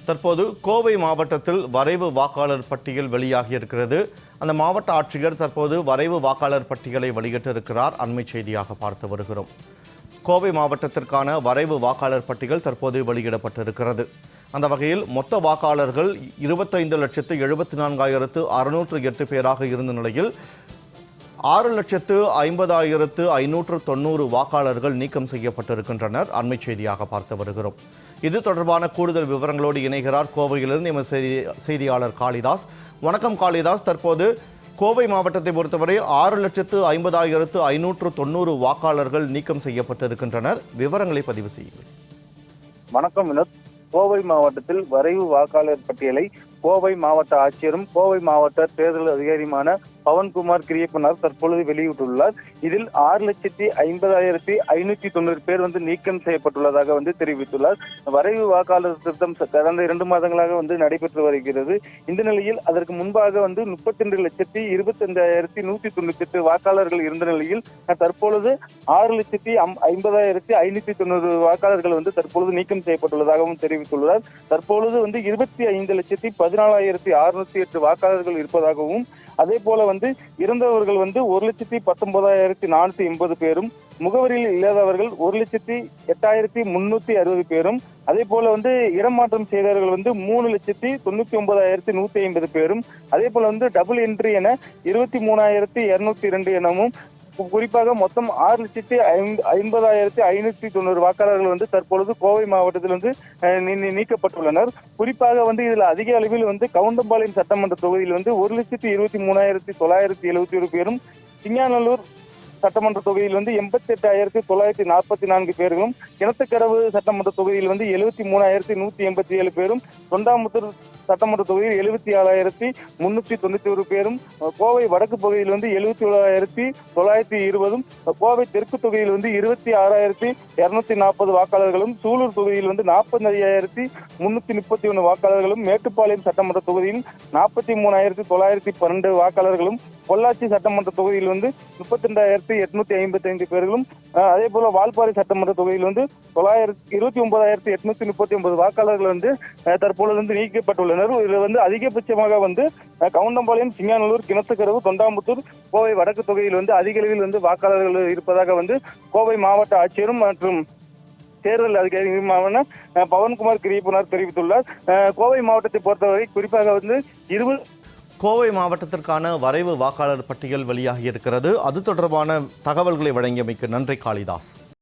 தற்போது கோவை மாவட்டத்தில் வரைவு வாக்காளர் பட்டியல் வெளியாகி இருக்கிறது. அந்த மாவட்ட ஆட்சியர் தற்போது வரைவு வாக்காளர் பட்டியலை வெளியிட்டிருக்கிறார். அண்மை செய்தியாக பார்த்து வருகிறோம். கோவை மாவட்டத்திற்கான வரைவு வாக்காளர் பட்டியல் தற்போது வெளியிடப்பட்டிருக்கிறது. அந்த வகையில் மொத்த வாக்காளர்கள் 25,74,608 பேராக இருந்த நிலையில் 6,50,590 வாக்காளர்கள் நீக்கம் செய்யப்பட்டிருக்கின்றனர். அண்மை செய்தியாக பார்த்து வருகிறோம். இது தொடர்பான கூடுதல் விவரங்களோடு இணைகிறார் கோவையிலிருந்து எமது செய்தியாளர் காளிதாஸ். வணக்கம் காளிதாஸ். தற்போது கோவை மாவட்டத்தை பொறுத்தவரை 6,50,590 வாக்காளர்கள் நீக்கம் செய்யப்பட்டிருக்கின்றனர். விவரங்களை பதிவு செய்யுங்கள். வணக்கம் வினோத். கோவை மாவட்டத்தில் வரைவு வாக்காளர் பட்டியலை கோவை மாவட்ட ஆட்சியரும் கோவை மாவட்ட தேர்தல் அதிகாரியுமான பவன்குமார் கிரியப்பனார் தற்பொழுது வெளியிட்டுள்ளார். இதில் 6,50,590 பேர் நீக்கம் செய்யப்பட்டுள்ளதாக தெரிவித்துள்ளார். வரைவு வாக்காளர் திருத்தம் கடந்த 2 மாதங்களாக நடைபெற்று வருகிறது. இந்த நிலையில் அதற்கு முன்பாக 32,25,198 வாக்காளர்கள் இருந்த நிலையில் தற்பொழுது 6,50,590 வாக்காளர்கள் தற்பொழுது நீக்கம் செய்யப்பட்டுள்ளதாகவும் தெரிவித்துள்ளார். தற்பொழுது 25,14,608 வாக்காளர்கள் இருப்பதாகவும், அதே போல இறந்தவர்கள் 1,19,480 பேரும், முகவரியில் இல்லாதவர்கள் 1,08,360 பேரும், அதே போல இடமாற்றம் செய்தவர்கள் 3,99,150 பேரும், அதே போல டபுள் என்ட்ரி என 23,202 எனவும் குறிப்பாக மொத்தம் 6,50,590 வாக்காளர்கள் தற்பொழுது கோவை மாவட்டத்தில் நீக்கப்பட்டுள்ளனர். குறிப்பாக இதில் அதிக அளவில் கவுண்டம்பாளையம் சட்டமன்ற தொகுதியில் 1,23,971 பேரும், சிங்காநல்லூர் சட்டமன்ற தொகுதியில் 88,944 பேர்களும், கிணத்துக்கடவு சட்டமன்ற தொகுதியில் 73,187 பேரும், தொண்டாமுத்தூர் சட்டமன்ற தொகுதியில் 77,391 பேரும், கோவை வடக்கு பகுதியில் 77,920, கோவை தெற்கு தொகுதியில் 26,240 வாக்காளர்களும், சூலூர் தொகுதியில் 45,331 வாக்காளர்களும், மேட்டுப்பாளையம் சட்டமன்ற தொகுதியில் 43,912 வாக்காளர்களும், பொள்ளாச்சி சட்டமன்ற தொகுதியில் 32,855 பேர்களும், அதே போல வால்பாறை சட்டமன்ற தொகுதியில் 29,839 வாக்காளர்கள் தற்பொழுது நீக்கப்பட்டுள்ளனர். இதுல அதிகபட்சமாக கவுண்டம்பாளையம், சிங்காநல்லூர், கிணத்துக்கடவு, தொண்டாமுத்தூர், கோவை வடக்கு தொகுதியில் அதிக அளவில் வாக்காளர்கள் இருப்பதாக கோவை மாவட்ட ஆட்சியரும் மற்றும் தேர்தல் அதிகாரியுமான பவன்குமார் கிரியப்பனார் தெரிவித்துள்ளார். கோவை மாவட்டத்தை பொறுத்தவரை குறிப்பாக கோவை மாவட்டத்திற்கான வரைவு வாக்காளர் பட்டியல் வெளியாகி இருக்கிறது. அது தொடர்பான தகவல்களை வழங்கியமைக்கு நன்றி காளிதாஸ்.